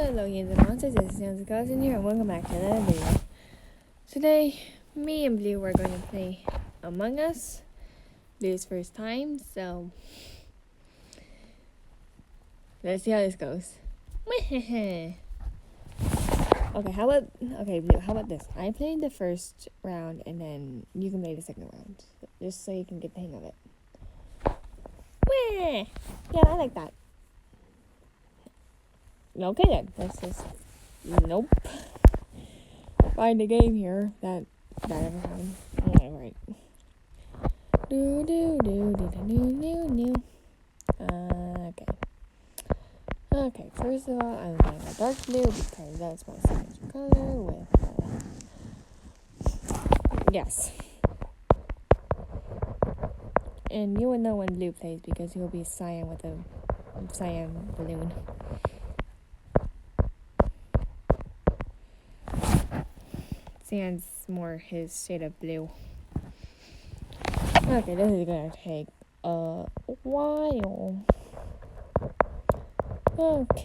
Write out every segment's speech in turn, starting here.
Hello, games and monsters. This is Nancy Cousin here, and welcome back to another video. Today, me and Blue are going to play Among Us. Blue's first time, so let's see how this goes. Okay, Blue, how about this? I played the first round, and then you can play the second round, just so you can get the hang of it. Yeah, I like that. Okay then, let's just, nope. Find a game here that ever happened. Alright. Okay, first of all, I'm playing a dark blue because that's my signature color with, yes. And you will know when Blue plays because he'll be cyan with a cyan balloon. Cyan's more his shade of blue. Okay, this is gonna take a while. Okay,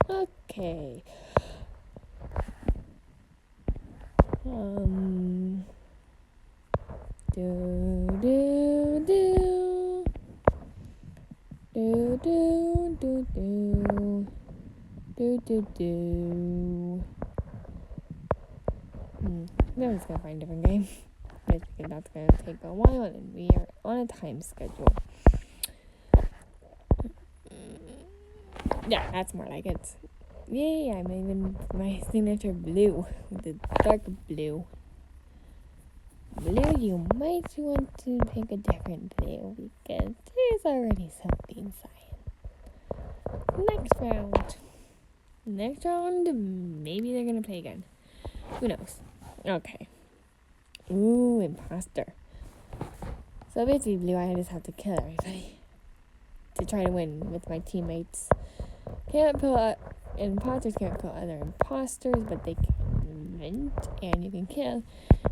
okay. Then we're just gonna find a different game. That's gonna take a while, and we are on a time schedule. Yeah, that's more like it. Yay, I made my signature blue, the dark blue. Blue, you might want to pick a different blue because there's already something cyan. Next round, maybe they're gonna play again. Who knows? Okay. Ooh, imposter. So basically, Blue, I just have to kill everybody to try to win with my teammates. Imposters can't kill other imposters, but they can vent, and you can kill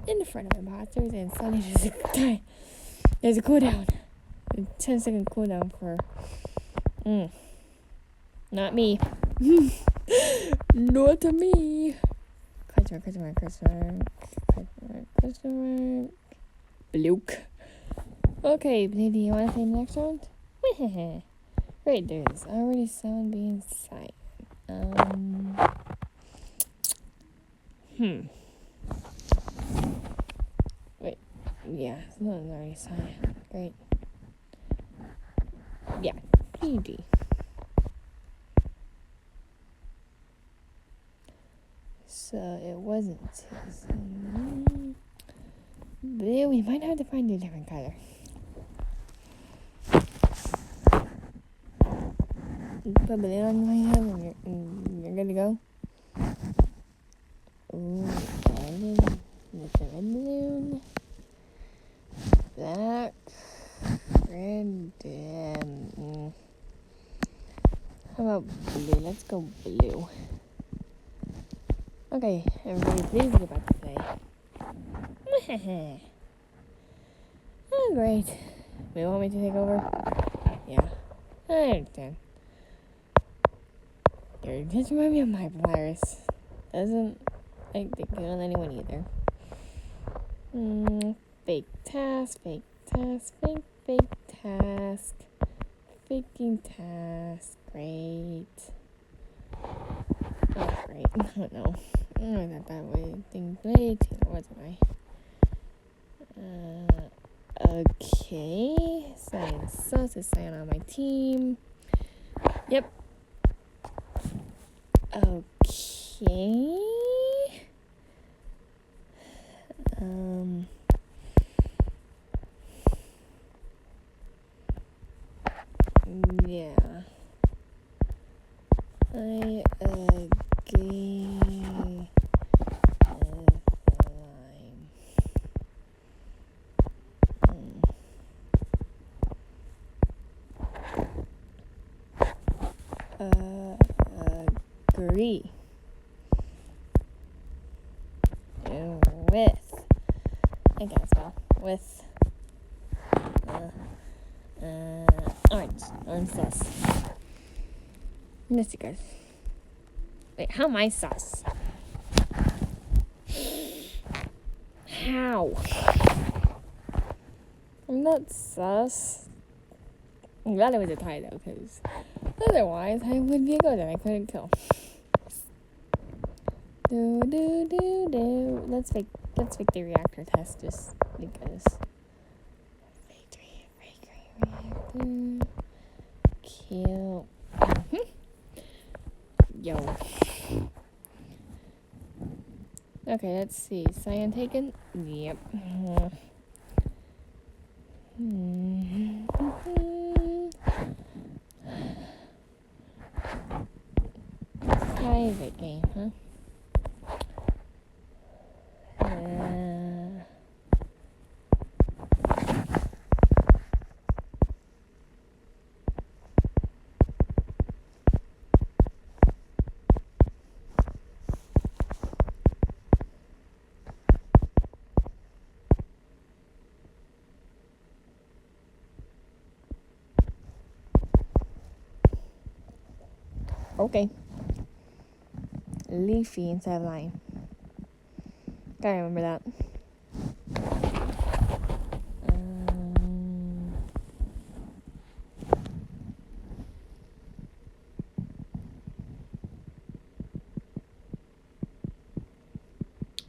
in the front of imposters, and suddenly there's a cooldown. A 10-second cooldown for... Not me. Not me. Question mark. Bloke. Okay, Blue, do you want to play the next round? Great, there's already someone being cyan. Wait, yeah, someone's already cyan. Great. Yeah, PG. So it wasn't his. Blue, we might have to find a different color. Put a balloon on my head and you're good to go. Ooh, golden with the red balloon. Black, red, how about blue? Let's go blue. Okay, everybody, please get back to play. Oh, great. You want me to take over? Yeah, I understand. It just reminds me of my virus. Doesn't like to kill anyone either. Fake task. Faking task. Great. Oh, great. Oh, no. I got that way. Things way too, wasn't I? Okay. Cyan sus is cyan on my team. Yep. Okay. Yeah. I agree. Agree. With Orange sauce. Let's see, guys. Wait, how am I sus? How? I'm not sus. I'm glad it was a tie though, because otherwise I would be a goat and I couldn't kill. Let's fake the reactor test just because. Fake reactor. Kill. Yo. Okay, let's see. Cyan taken? Yep. Private game, huh? Okay. Leafy instead of line. Gotta remember that.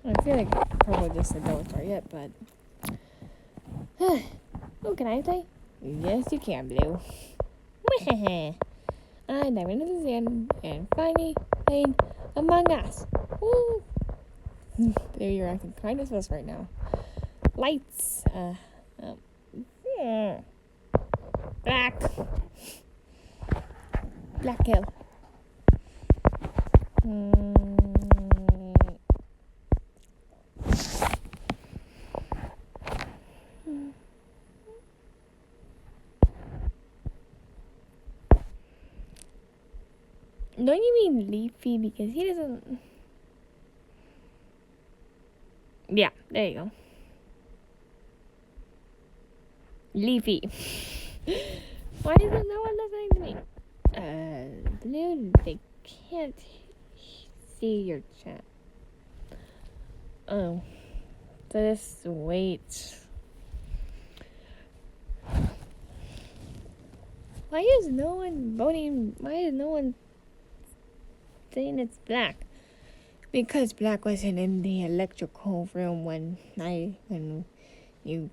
I feel like probably just said don't start yet, but oh, can I play? Yes, you can, Blue. I dive into the sand and finally playing Among Us. Woo! There, you're acting kind of sus right now. Lights. Black. Black kill. Don't you mean Leafy? Because he doesn't. Yeah, there you go. Leafy. Why isn't no one listening to me? Blue, they can't see your chat. Oh. So just wait. Why is no one voting? Why is no one saying it's black? Because black wasn't in the electrical room when you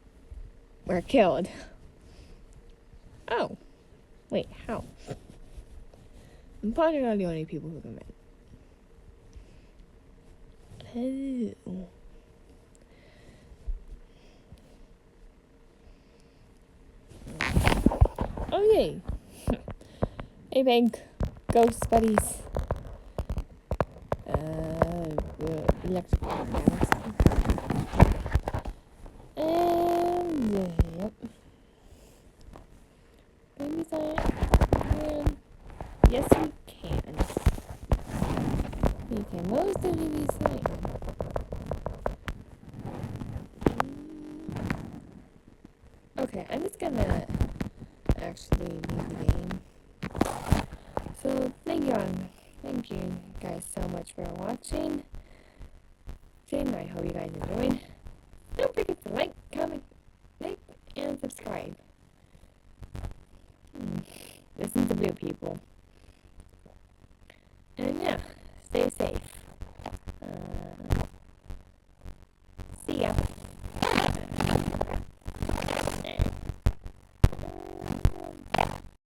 were killed. Oh. Wait, how? I'm probably not the only people who can win. Oh. Okay. Hey, Bank. Ghost buddies. Electrical balance. And yep. Baby sign. Yes, we can. We can most definitely be saying. Okay, I'm just gonna actually leave the game. So thank you guys so much for watching. I hope you guys enjoyed. Don't forget to like, comment, and subscribe. Listen to blue people.